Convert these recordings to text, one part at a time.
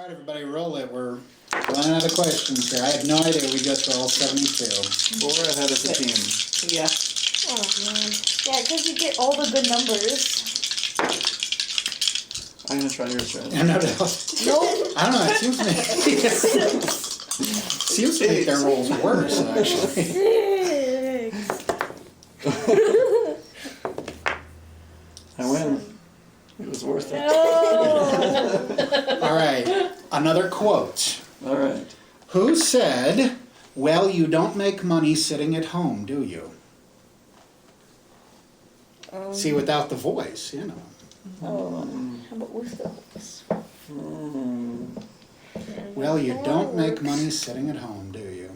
right, everybody, roll it. We're running out of questions here. I had no idea we got through all 72. Well, we're ahead as a team. Yeah. Oh, man. Yeah, because you get all the good numbers. I'm gonna try yours, right? No doubt. Nope. I don't know, it seems to make their rolls worse, actually. 6. I win. It was worth it. No. All right, another quote. All right. Who said, well, you don't make money sitting at home, do you? See, without the voice, you know. How about with the voice? Well, you don't make money sitting at home, do you?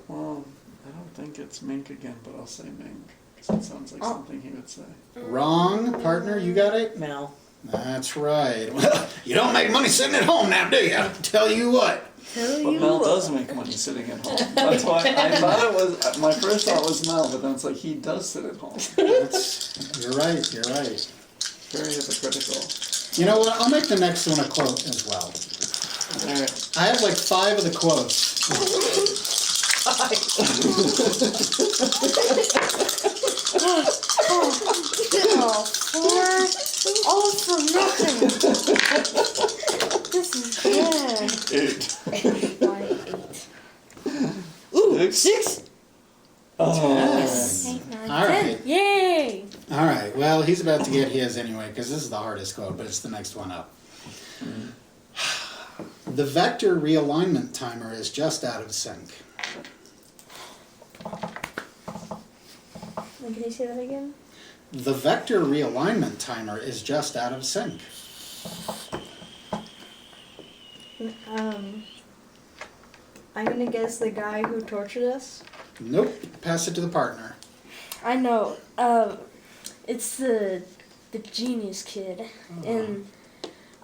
Well, I don't think it's mink again, but I'll say mink. Because it sounds like something he would say. Wrong, partner, you got it? Mel. That's right. Well, you don't make money sitting at home now, do you? Tell you what. But Mel does make money sitting at home. That's why I thought it was, my first thought was Mel, but then it's like he does sit at home. You're right, you're right. Very hypocritical. You know what, I'll make the next one a quote as well. Alright. I have like 5 of the quotes. Oh, 4. All for nothing. This is bad. 8. Why 8? Ooh, 6. Oh. Yes. 8, 9, All 10. right. Yay! All right, well, he's about to get his anyway, because this is the hardest quote, but it's the next one up. The vector realignment timer is just out of sync. Can you say that again? The vector realignment timer is just out of sync. I'm gonna guess the guy who tortured us. Nope, pass it to the partner. I know. It's the genius kid in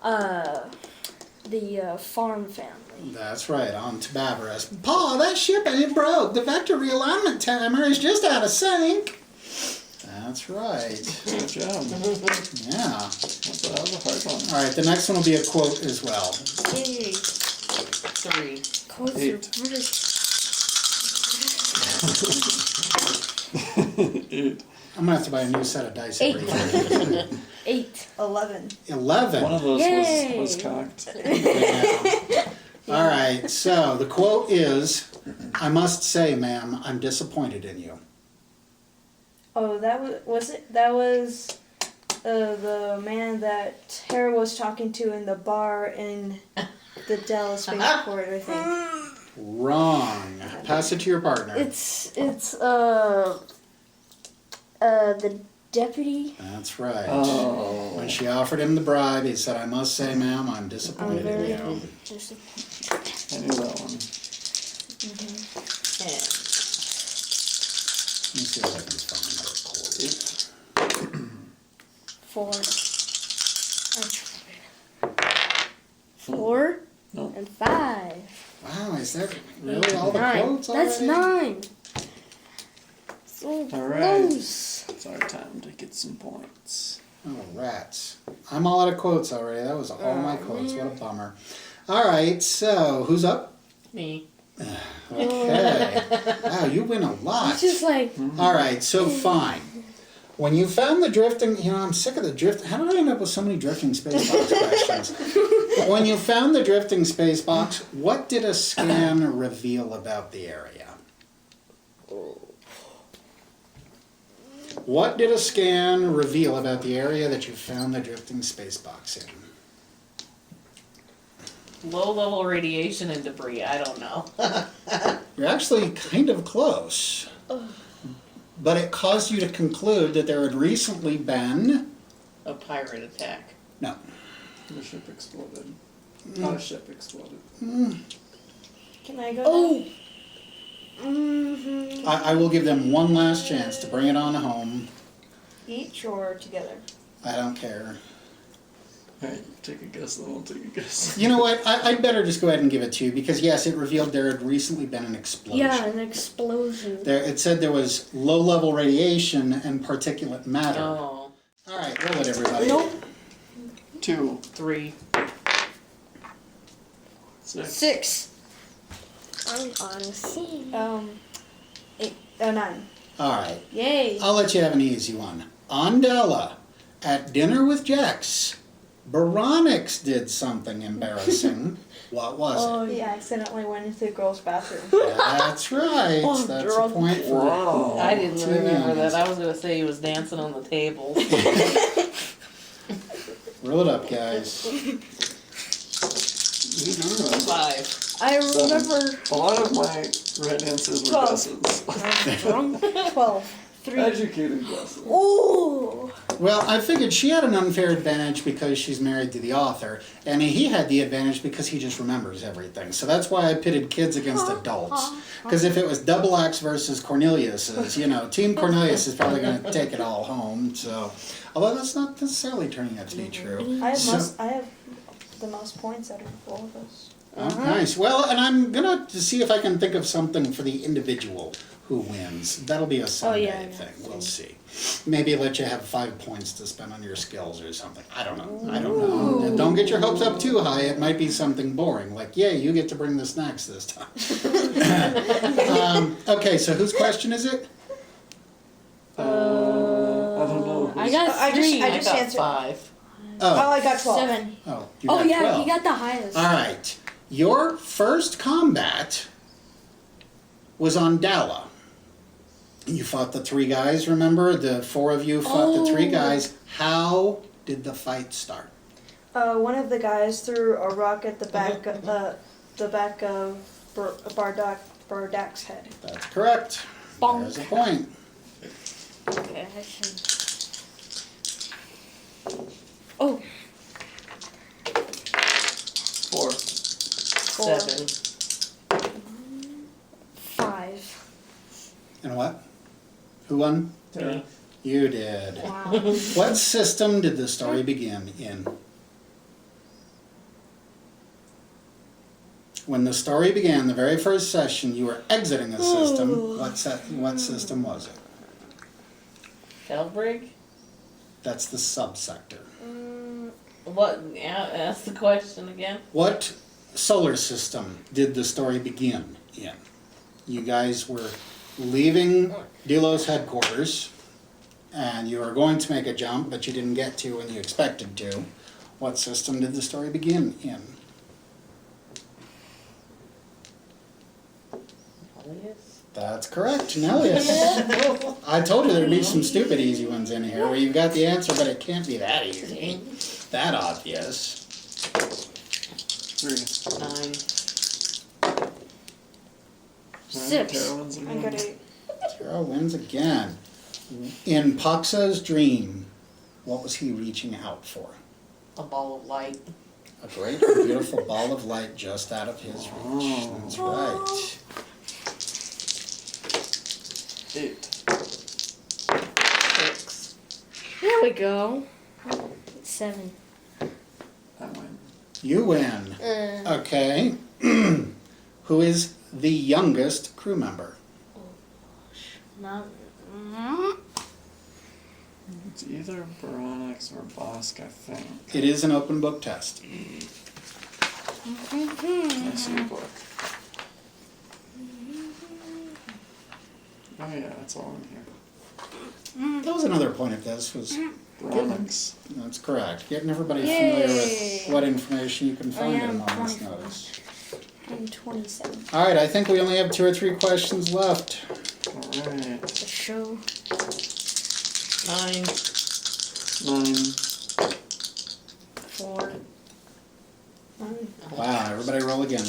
the farm family. That's right, on to Barbarous. Pa, that ship ain't broke. The vector realignment timer is just out of sync. That's right. Good job. Yeah. That was a hard one. All right, the next one will be a quote as well. Yay! 3. Quotes are 8. really 8. I'm gonna have to buy a new set of dice. 8. Every year. 8. 11. 11. One of those Yay. was cocked. Yeah. All right, so the quote is, I must say, ma'am, I'm disappointed in you. Oh, that was it? That was the man that Tara was talking to in the bar in the Dallas Spaceport, I think. Wrong. Pass it to your partner. It's the deputy. That's right. Oh. When she offered him the bribe, he said, I must say, ma'am, I'm disappointed in you. I knew that one. Let me see if I can find another quote. 4. 4 No. and 5. Wow, is that really all the 9. quotes already? That's 9. So All right. close. It's our time to get some points. Oh, rats. I'm all out of quotes already. That was all my quotes. What a bummer. All right, so who's up? Me. Okay. Wow, you win a lot. It's just like, All right, so fine. When you found the drifting, you know, I'm sick of the drift. How did I end up with so many drifting space box questions? When you found the drifting space box, what did a scan reveal about the area? What did a scan reveal about the area that you found the drifting space box in? Low-level radiation and debris. I don't know. You're actually kind of close. But it caused you to conclude that there had recently been... A pirate attack. No. The ship exploded. Not a ship exploded. can I go now? I will give them one last chance to bring it on home. Each or together? I don't care. Hey, take a guess, then I'll take a guess. You know what? I'd better just go ahead and give it to you because yes, it revealed there had recently been an explosion. Yeah, an explosion. It said there was low-level radiation and particulate matter. Oh, All right, roll it, everybody. Nope. 2, 3. 6. 6. I'm on C. 9. All right, Yay. I'll let you have an easy one. On Della, at dinner with Jax, Baronix did something embarrassing. What was it? He accidentally went into the girls' bathroom. That's right. Oh, That's a drunk. point for Wow. I didn't Two remember youngins. that. I was gonna say he was dancing on the table. Roll it up, guys. You do remember. 5. I remember A lot of my right answers were 12. guesses. drunk. 12. 3. Educated guesses. Ooh. Well, I figured she had an unfair advantage because she's married to the author, and he had the advantage because he just remembers everything. So that's why I pitted kids against adults. Because if it was Double Axe versus Cornelius's, Team Cornelius is probably going to take it all home. So, although that's not necessarily turning out to be true. I have, So- I have the most points out of all of us. Oh, nice. Well, and I'm gonna see if I can think of something for the individual who wins. That'll be a Sunday yeah, I know. thing. We'll see. Maybe let you have 5 points to spend on your skills or something. I don't know. Don't get your hopes up too high. It might be something boring. Like, yeah, you get to bring the snacks this time. Okay, so whose question is it? I don't know. I got I just- 3. I I just got answered. 5. Oh, Oh, I got 12. 7. oh, you Oh got yeah, 12. he got the highest. All right. Your first combat was on Dala. You fought the 3 guys, remember? The 4 of you fought the 3 guys. How did the fight start? One of the guys threw a rock at the back of Bardak's head. That's correct. Bonk. There's a point. Okay, I should. Oh, 4. 7. 5. And what? Who won? Tara. You did. Wow. What system did the story begin in? When the story began, the very first session, you were exiting a system. What system was it? Shellbrig? That's the subsector. What? Ask the question again. What solar system did the story begin in? You guys were leaving Doulos headquarters, and you were going to make a jump, but you didn't get to when you expected to. What system did the story begin in? Elias? That's correct, Nelius. I told you there'd be some stupid easy ones in here where you've got the answer, but it can't be that easy. That obvious. 3. 9. 6. Tara wins I again. got 8. Tara wins again. In Paxa's dream, what was he reaching out for? A ball of light. A great, beautiful ball of light just out of his reach. That's right. 8. 6. There we go. 7. I win. You win. Okay. Who is the youngest crew member? Not. It's either Baronix or Bosk, I think. It is an open book test. I see a book. Oh yeah, it's all in here. That was another point of this, was Baronix. that's correct. Getting everybody familiar with Yay. what information you can find yeah, in a I'm moment's 24. notice. I'm 27. All right, I think we only have 2 or 3 questions left. Alright. The show. 9. 9. 4. Wow, everybody roll again.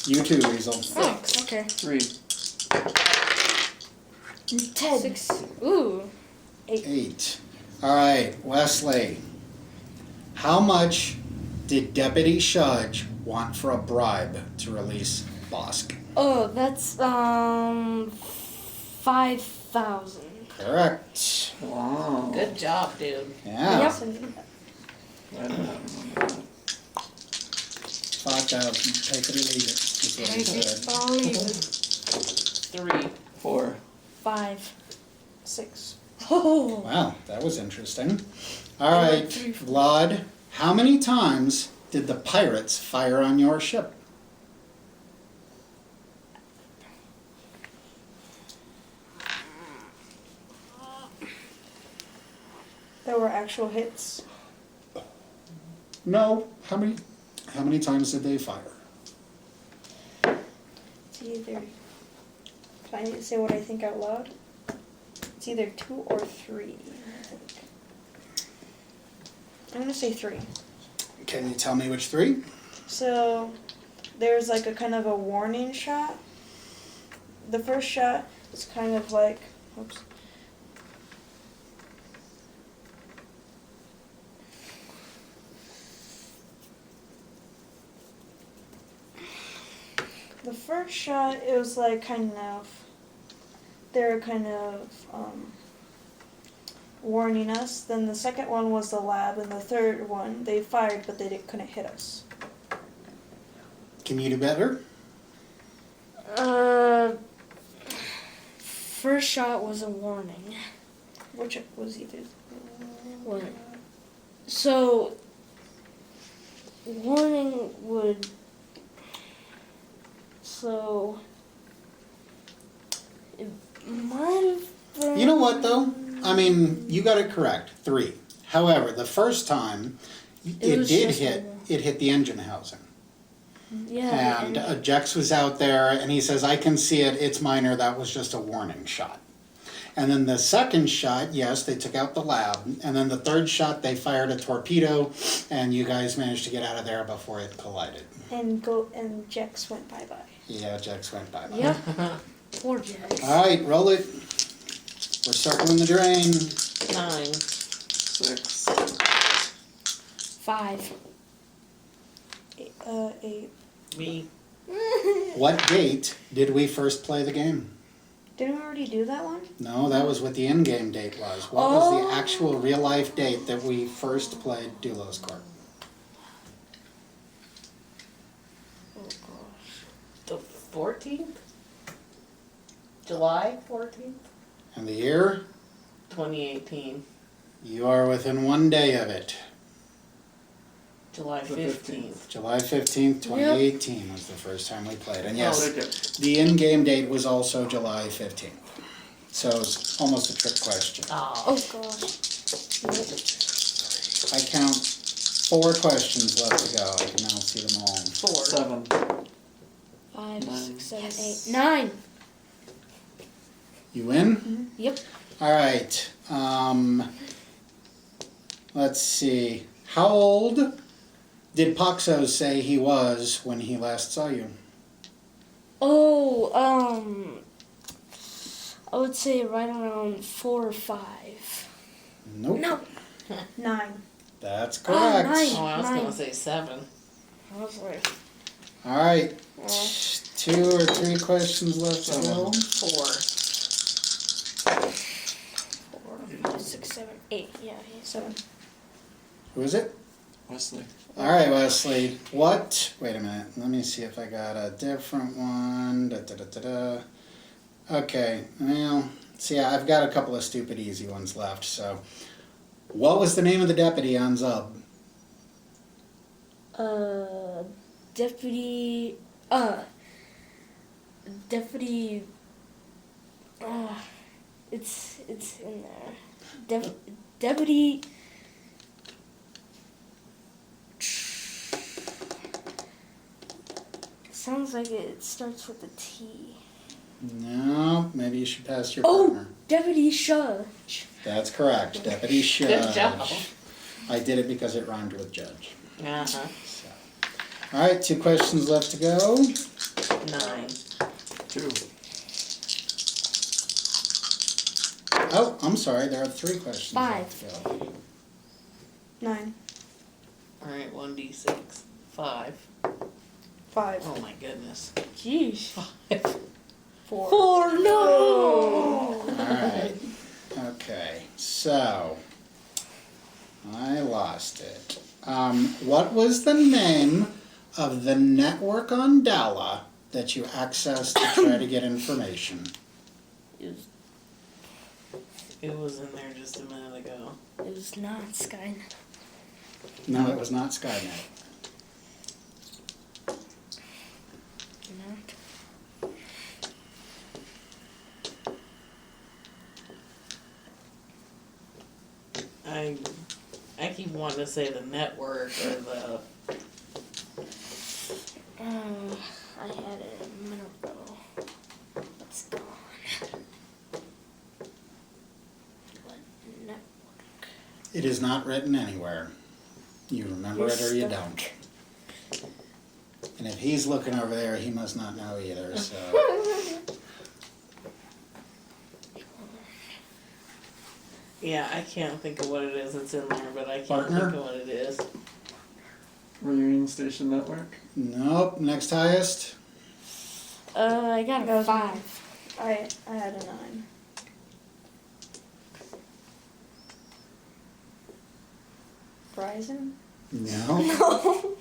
You too, Weasel. Oh, okay. 3. 10. 6. Ooh. 8. All right, Wesley. How much did Deputy Shudge want for a bribe to release Bosk? Oh, that's 5,000. Correct. Wow. Good job, dude. Yeah. Yep. I don't remember that. 5,000. Take it or leave it. Is what he said. I'll leave it. 3. 4. 5. 6. Oh. Wow, that was interesting. All right, Vlad, how many times did the pirates fire on your ship? There were actual hits. No. How many times did they fire? It's either. Can I say what I think out loud? It's either 2 or 3. I think. I'm gonna say 3. Can you tell me which 3? So there's like a kind of a warning shot. The first shot is kind of like, oops. The first shot, it was like kind of, they're kind of warning us. Then the second one was the lab, and the third one, they fired, but couldn't hit us. Can you do better? First shot was a warning. Which was either. What? So, warning would. So, it might have been. You know what, though? I mean, you got it correct. 3. However, the first time, it was did just hit. It hit the engine housing. Yeah. And Jex was out there, and he says, "I can see it. It's minor. That was just a warning shot." And then the second shot, yes, they took out the lab. And then the third shot, they fired a torpedo, and you guys managed to get out of there before it collided. And Jex went bye-bye. Yeah, Jex went bye-bye. Yep. Poor Jax. All right, roll it. We're circling the drain. 9. 6. 5. 8. Me. What date did we first play the game? Didn't we already do that one? No, that was what the in-game date was. What was the actual real-life date that we first played Doulos Corp? Oh gosh. The 14th? July 14th? And the year? 2018. You are within 1 day of it. July The 15th. July 15th, 2018 was the first time we played. And yes, Take it. the in-game date was also July 15th. So it's almost a trick question. Oh. Oh gosh. I count 4 questions left to go. I can now see them all. 4. 7. 5, 9. 6, 7, Yes. 8, 9. You win? Yep. All right. Let's see. How old did Paxos say he was when he last saw you? Oh, I would say right around 4 or 5. Nope. No. 9. That's Oh, correct. 9. Oh, I was 9. gonna say 7. I was like, All right. 2 or 3 questions left to go. 4. 4, 5, 6, 7, 8. Yeah. 7. Who is it? Wesley. All right, Wesley. What? Wait a minute. Let me see if I got a different one. Da, da, da, da, da. Okay. Well, see, I've got a couple of stupid easy ones left. So, what was the name of the deputy on Zub? Deputy. Deputy. It's in there. Deputy. Sounds like it starts with a T. No, maybe you should pass your Oh, partner. Deputy Judge. That's correct. Deputy Judge. Good job. I did it because it rhymed with judge. Uh-huh. So. All right, 2 questions left to go. 9. 2. Oh, I'm sorry. There are 3 questions 5. left to go. 9. Alright, 1d6. 5. 5. Oh my goodness. Jeez. 5. 4. 4, no! All right. Okay. So, I lost it. What was the name of the network on Dala that you accessed to try to get information? It was in there just a minute ago. It was not Skynet. No, it was not Skynet. Not. I keep wanting to say the network or the. I had it a minute ago. It's gone. What network? It is not written anywhere. You remember it or you don't. And if he's looking over there, he must not know either, so. Yeah, I can't think of what it is that's in there, but I can't Partner? think of what it is. Reunion Station Network? Nope, next highest. I got That a was 5. I had a 9. Verizon? No. No.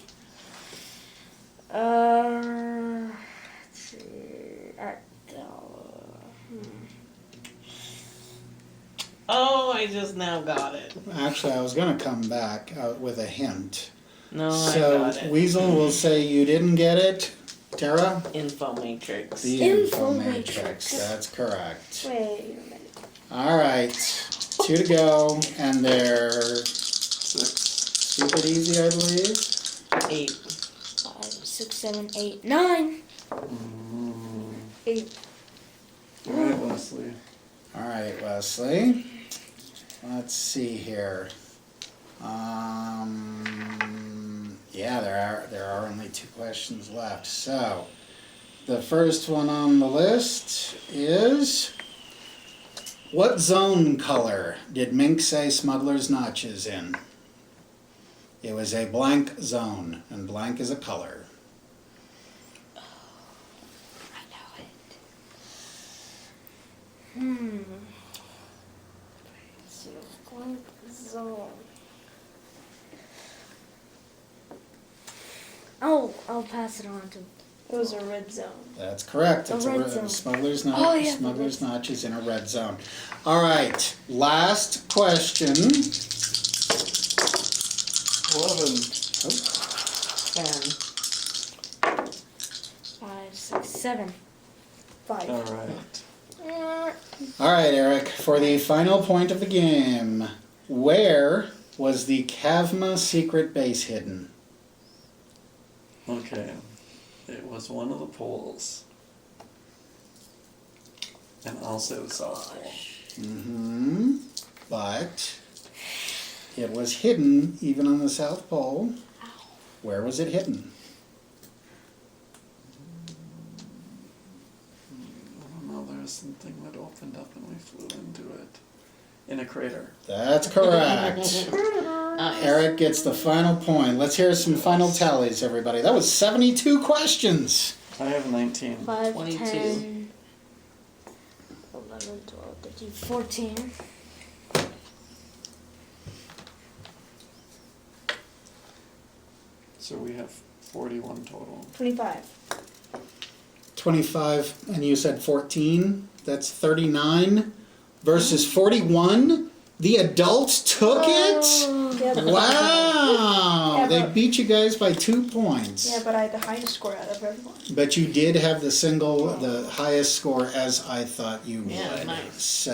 Let's see. Oh, I just now got it. Actually, I was gonna come back with a hint. No, So I got it. Weasel will say you didn't get it. Tara? Info matrix. The Info matrix. matrix. That's correct. Wait a minute. All right, 2 to go, and they're 6. stupid easy, I believe. 8. 5, 6, 7, 8, 9. 8. Alright, Leslie. All right, Wesley. Let's see here. Yeah, there are only 2 questions left. So, the first one on the list is, what zone color did Mink say Smuggler's Notch is in? It was a blank zone, and blank is a color. I know it. It's a blank zone. Oh, I'll pass it on to. It was a red zone. That's correct. A It's red zone. Smuggler's Notch. Oh, yeah, the Smuggler's red Notch is in a red zone. All right, last question. 11. 10. 5, 6, 7. 5. Alright. All right, Eric, for the final point of the game, where was the Kavma secret base hidden? Okay. It was one of the poles. And I'll say the South Pole. Mm-hmm. But it was hidden even on the South Pole. Where was it hidden? I don't know, there was something that opened up and we flew into it. In a crater. That's correct. Nice. Eric gets the final point. Let's hear some final tallies, everybody. That was 72 questions. I have 19. 5, 22. 10, 11, 12, 13, 14. So we have 41 total. 25. 25, and you said 14. That's 39 versus 41. The adults took it? Yeah, but, Wow! Yeah, They but- beat you guys by 2 points. yeah, but I had the highest score out of everyone. But you did have the highest score, as I thought you would. Yeah, nice.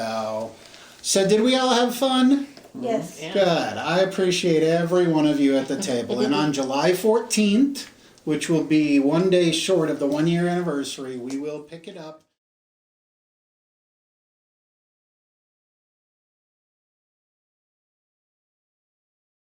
So did we all have fun? Yes. Yeah. Good. I appreciate every one of you at the table. And on July 14th, which will be 1 day short of the 1 year anniversary, we will pick it up.